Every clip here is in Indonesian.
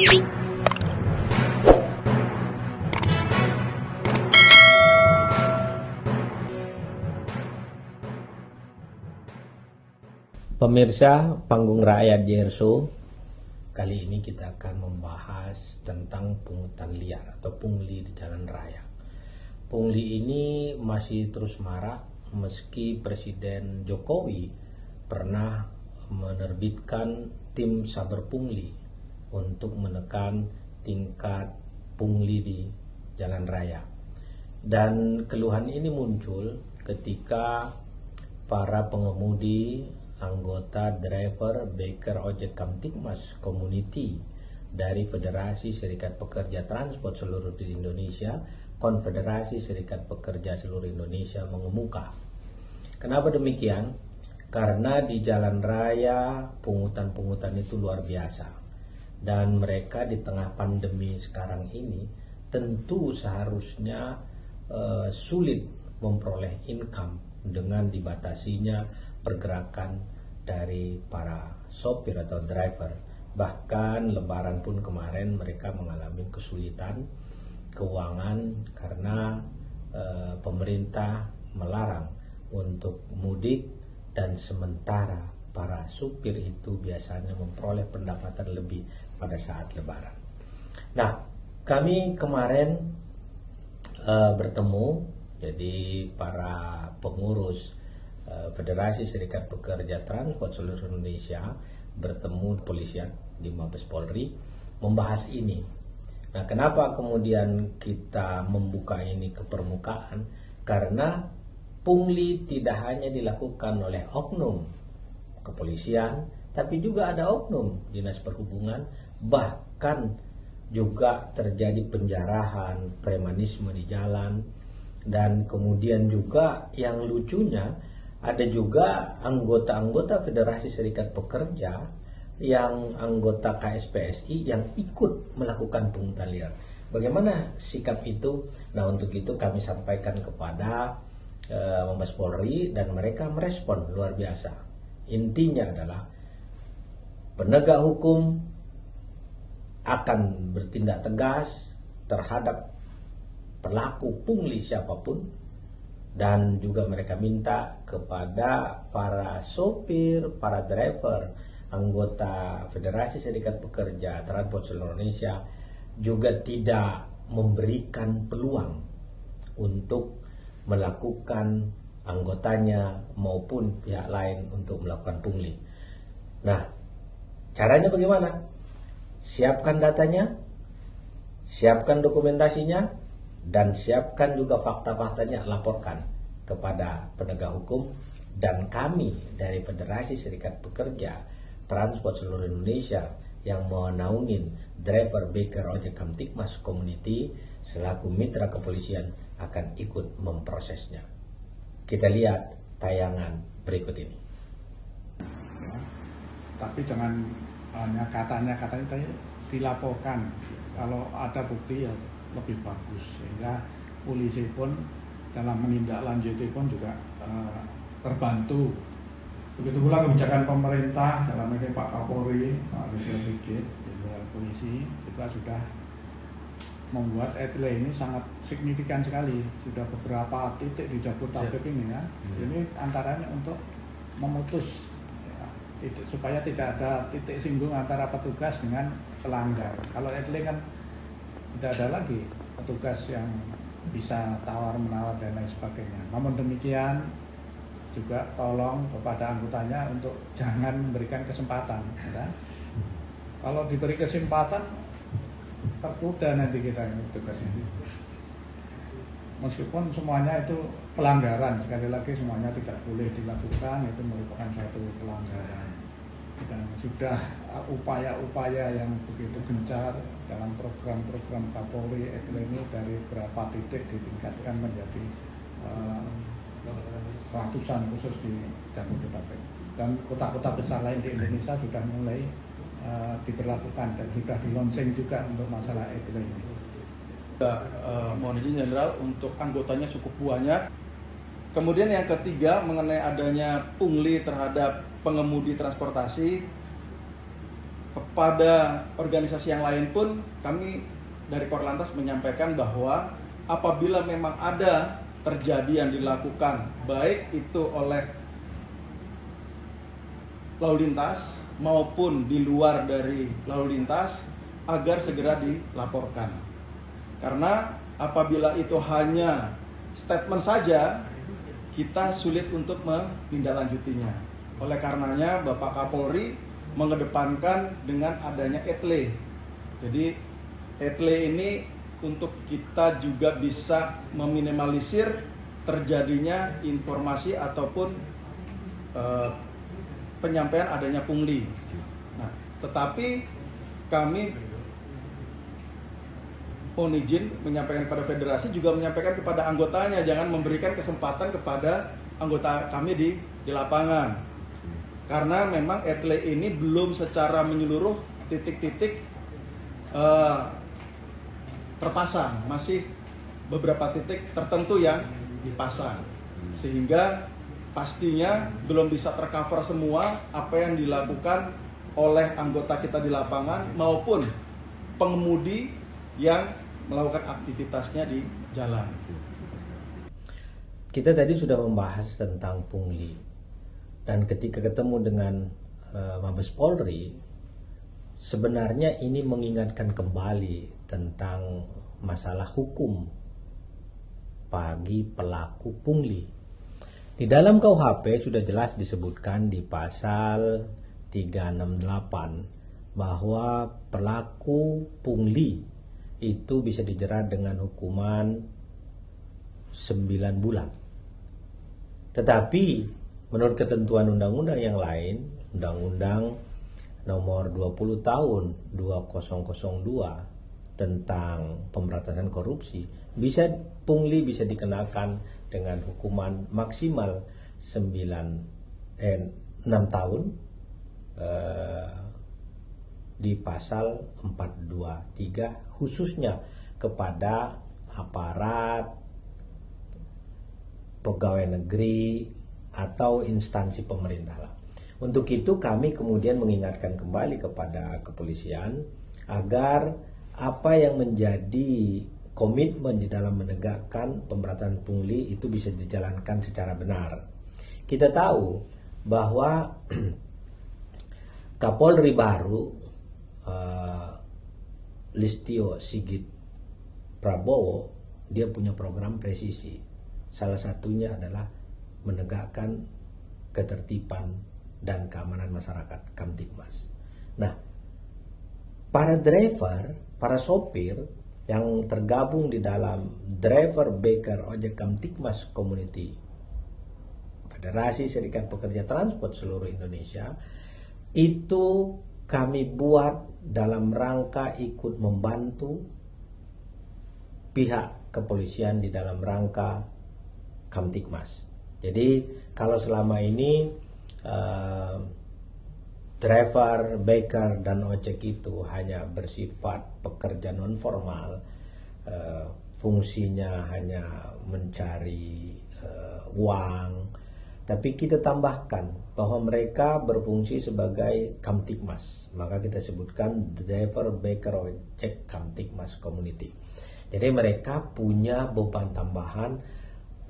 Pemirsa Panggung Rakyat JR kali ini kita akan membahas tentang pungutan liar atau pungli di jalan raya. Pungli ini masih terus marak meski Presiden Jokowi pernah menerbitkan tim saber pungli untuk menekan tingkat pungli di jalan raya. Dan keluhan ini muncul ketika para pengemudi, anggota driver Baker Ojek Kamtibmas Community dari Federasi Serikat Pekerja Transport seluruh di Indonesia, Konfederasi Serikat Pekerja seluruh Indonesia mengemuka. Kenapa demikian? Karena di jalan raya pungutan-pungutan itu luar biasa. Dan mereka di tengah pandemi sekarang ini tentu seharusnya sulit memperoleh income dengan dibatasinya pergerakan dari para sopir atau driver. Bahkan lebaran pun kemarin mereka mengalami kesulitan keuangan karena pemerintah melarang untuk mudik dan sementara para supir itu biasanya memperoleh pendapatan lebih pada saat lebaran. Nah, kami kemarin bertemu, jadi para pengurus Federasi Serikat Pekerja Transport seluruh Indonesia bertemu polisian di Mabes Polri membahas ini. Nah, kenapa kemudian kita membuka ini ke permukaan? Karena pungli tidak hanya dilakukan oleh oknum kepolisian, tapi juga ada oknum dinas perhubungan, bahkan juga terjadi penjarahan, premanisme di jalan, dan kemudian juga yang lucunya ada juga anggota-anggota Federasi Serikat Pekerja yang anggota KSPSI yang ikut melakukan pungutan liar. Bagaimana sikap itu? Nah, untuk itu kami sampaikan kepada Mabes Polri dan mereka merespon luar biasa. Intinya adalah penegak hukum akan bertindak tegas terhadap pelaku pungli siapapun. Dan juga mereka minta kepada para sopir, para driver, anggota Federasi Serikat Pekerja Transport seluruh Indonesia juga tidak memberikan peluang untuk melakukan anggotanya maupun pihak lain untuk melakukan pungli. Nah, caranya bagaimana? Siapkan datanya, siapkan dokumentasinya, dan siapkan juga fakta-faktanya, laporkan kepada penegak hukum. Dan kami dari Federasi Serikat Pekerja Transport seluruh Indonesia yang menaungin driver Baker Ojek Kamtibmas Community selaku mitra kepolisian akan ikut memprosesnya. Kita lihat tayangan berikut ini. Tapi jangan hanya katanya dilaporkan. Kalau ada bukti ya lebih bagus, sehingga polisi pun dalam menindaklanjuti pun juga terbantu. Begitu pula kebijakan pemerintah dalam ini Pak Kapolri, Pak Listio Sigit, Jenderal Polisi juga sudah membuat etle ini sangat signifikan sekali. Sudah beberapa titik di Jabodetabek ini ya. Ini antaranya untuk memutus ya, supaya tidak ada titik singgung antara petugas dengan pelanggar. Kalau etle kan tidak ada lagi petugas yang bisa tawar-menawar dan lain sebagainya. Namun demikian juga tolong kepada anggotanya untuk jangan memberikan kesempatan ya. Kalau diberi kesempatan tergoda nanti kita ini petugasnya. Meskipun semuanya itu pelanggaran, sekali lagi semuanya tidak boleh dilakukan, itu merupakan suatu pelanggaran. Dan sudah upaya-upaya yang begitu gencar dalam program-program Kapolri ini dari beberapa titik ditingkatkan menjadi ratusan khusus di Jabodetabek. Dan kota-kota besar lain di Indonesia sudah mulai diberlakukan dan sudah di-launching juga untuk masalah ini. Mohon izin Jenderal, untuk anggotanya cukup banyak. Kemudian yang ketiga mengenai adanya pungli terhadap pengemudi transportasi, pada organisasi yang lain pun kami dari Korlantas menyampaikan bahwa apabila memang ada terjadi yang dilakukan baik itu oleh lalu lintas maupun di luar dari lalu lintas agar segera dilaporkan. Karena apabila itu hanya statement saja, kita sulit untuk menindaklanjutinya. Oleh karenanya Bapak Kapolri mengedepankan dengan adanya etle. Jadi etle ini untuk kita juga bisa meminimalisir terjadinya informasi ataupun penyampaian adanya pungli. Nah, tetapi kami mohon izin menyampaikan kepada federasi, juga menyampaikan kepada anggotanya, jangan memberikan kesempatan kepada anggota kami di lapangan. Karena memang etle ini belum secara menyeluruh titik-titik terpasang, masih beberapa titik tertentu yang dipasang, sehingga pastinya belum bisa tercover semua apa yang dilakukan oleh anggota kita di lapangan maupun pengemudi yang melakukan aktivitasnya di jalan. Kita tadi sudah membahas tentang pungli, dan ketika ketemu dengan Mabes Polri, sebenarnya ini mengingatkan kembali tentang masalah hukum bagi pelaku pungli. Di dalam KUHP sudah jelas disebutkan di pasal 368 bahwa pelaku pungli itu bisa dijerat dengan hukuman 9 bulan. Tetapi menurut ketentuan undang-undang yang lain, Undang-Undang Nomor 20 Tahun 2002 tentang pemberantasan korupsi, pungli bisa dikenakan dengan hukuman maksimal 6 tahun di pasal 423 khususnya kepada aparat, pegawai negeri atau instansi pemerintah. Untuk itu kami kemudian mengingatkan kembali kepada kepolisian agar apa yang menjadi komitmen di dalam menegakkan pemberantasan pungli itu bisa dijalankan secara benar. Kita tahu bahwa Kapolri baru Listio Sigit Prabowo, dia punya program presisi. Salah satunya adalah menegakkan ketertiban dan keamanan masyarakat, Kamtibmas. Nah, para driver, para sopir yang tergabung di dalam Driver Baker Ojek Kamtibmas Community, Federasi Serikat Pekerja Transport seluruh Indonesia, itu kami buat dalam rangka ikut membantu pihak kepolisian di dalam rangka Kamtibmas. Jadi kalau selama ini driver, baker, dan ojek itu hanya bersifat pekerja non formal, fungsinya hanya mencari uang, tapi kita tambahkan bahwa mereka berfungsi sebagai Kamtibmas, maka kita sebutkan driver, baker, ojek Kamtibmas Community. Jadi mereka punya beban tambahan.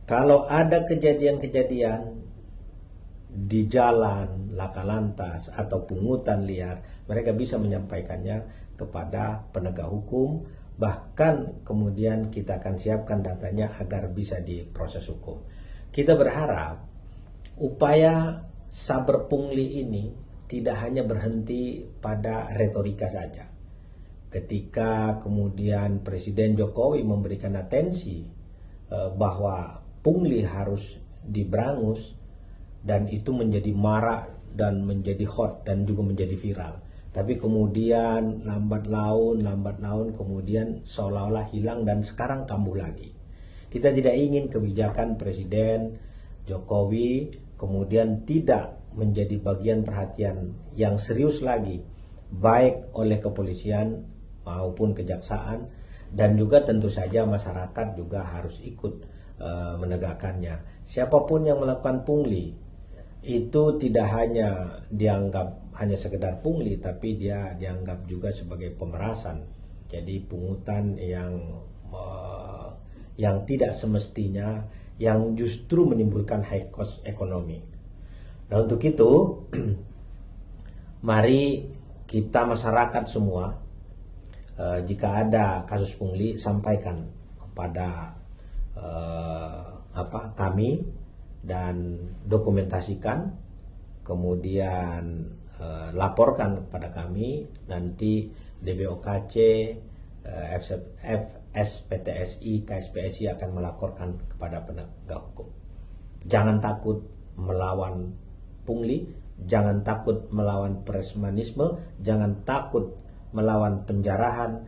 Kalau ada kejadian-kejadian di jalan, laka lantas, atau pungutan liar, mereka bisa menyampaikannya kepada penegak hukum. Bahkan kemudian kita akan siapkan datanya agar bisa diproses hukum. Kita berharap upaya saber pungli ini tidak hanya berhenti pada retorika saja. Ketika kemudian Presiden Jokowi memberikan atensi bahwa pungli harus diberangus, dan itu menjadi marak dan menjadi hot dan juga menjadi viral. Tapi kemudian lambat laun kemudian seolah-olah hilang dan sekarang kambuh lagi. Kita tidak ingin kebijakan Presiden Jokowi kemudian tidak menjadi bagian perhatian yang serius lagi, baik oleh kepolisian maupun kejaksaan, dan juga tentu saja masyarakat juga harus ikut menegakkannya. Siapapun yang melakukan pungli, itu tidak hanya dianggap hanya sekedar pungli, tapi dia dianggap juga sebagai pemerasan. Jadi pungutan yang tidak semestinya, yang justru menimbulkan high cost ekonomi. Nah, untuk itu mari kita masyarakat semua, jika ada kasus pungli, sampaikan kepada kami dan dokumentasikan, kemudian laporkan kepada kami. Nanti DBOKC, FSPTSI, KSPSI akan melaporkan kepada penegak hukum. Jangan takut melawan pungli, jangan takut melawan premanisme, jangan takut melawan penjarahan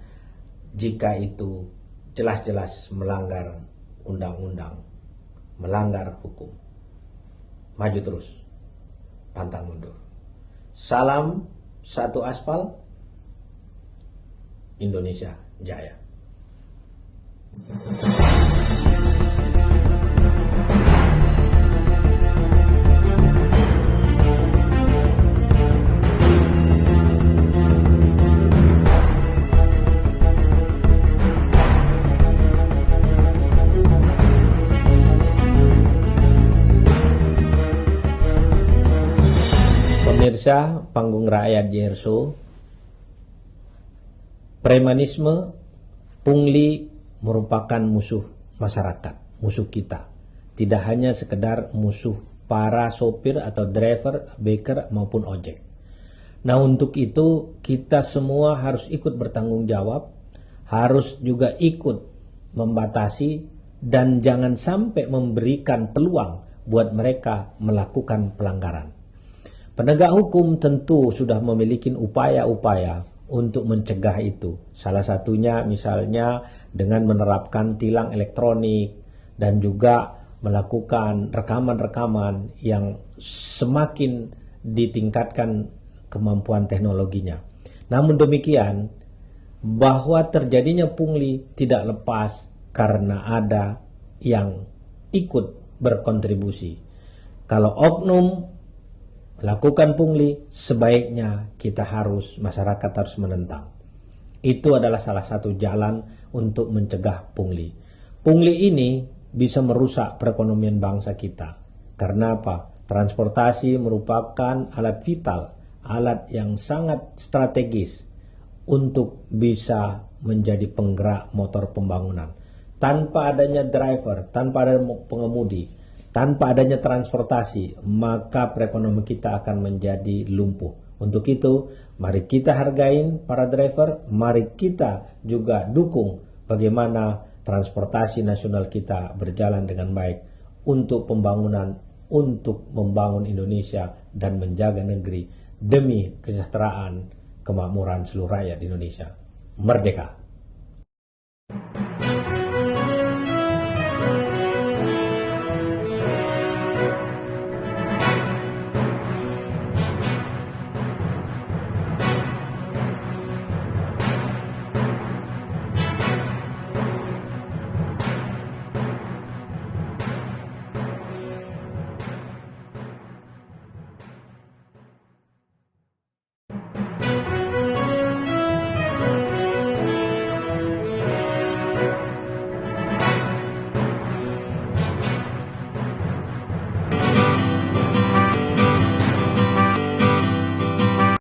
jika itu jelas-jelas melanggar undang-undang, melanggar hukum. Maju terus, pantang mundur. Salam satu aspal, Indonesia Jaya. Pemirsa Panggung Rakyat JRSO, premanisme, pungli merupakan musuh masyarakat, musuh kita. Tidak hanya sekedar musuh para sopir atau driver, baker maupun ojek. Nah, untuk itu kita semua harus ikut bertanggung jawab, harus juga ikut membatasi dan jangan sampai memberikan peluang buat mereka melakukan pelanggaran. Penegak hukum tentu sudah memiliki upaya-upaya untuk mencegah itu. Salah satunya misalnya dengan menerapkan tilang elektronik dan juga melakukan rekaman-rekaman yang semakin ditingkatkan kemampuan teknologinya. Namun demikian, bahwa terjadinya pungli tidak lepas karena ada yang ikut berkontribusi. Kalau oknum melakukan pungli, sebaiknya masyarakat harus menentang. Itu adalah salah satu jalan untuk mencegah pungli. Pungli ini bisa merusak perekonomian bangsa kita. Karena apa? Transportasi merupakan alat vital, alat yang sangat strategis untuk bisa menjadi penggerak motor pembangunan. Tanpa adanya driver, tanpa adanya pengemudi, tanpa adanya transportasi, maka perekonomian kita akan menjadi lumpuh. Untuk itu, mari kita hargain para driver, mari kita juga dukung bagaimana transportasi nasional kita berjalan dengan baik untuk pembangunan, untuk membangun Indonesia dan menjaga negeri demi kesejahteraan, kemakmuran seluruh rakyat Indonesia. Merdeka!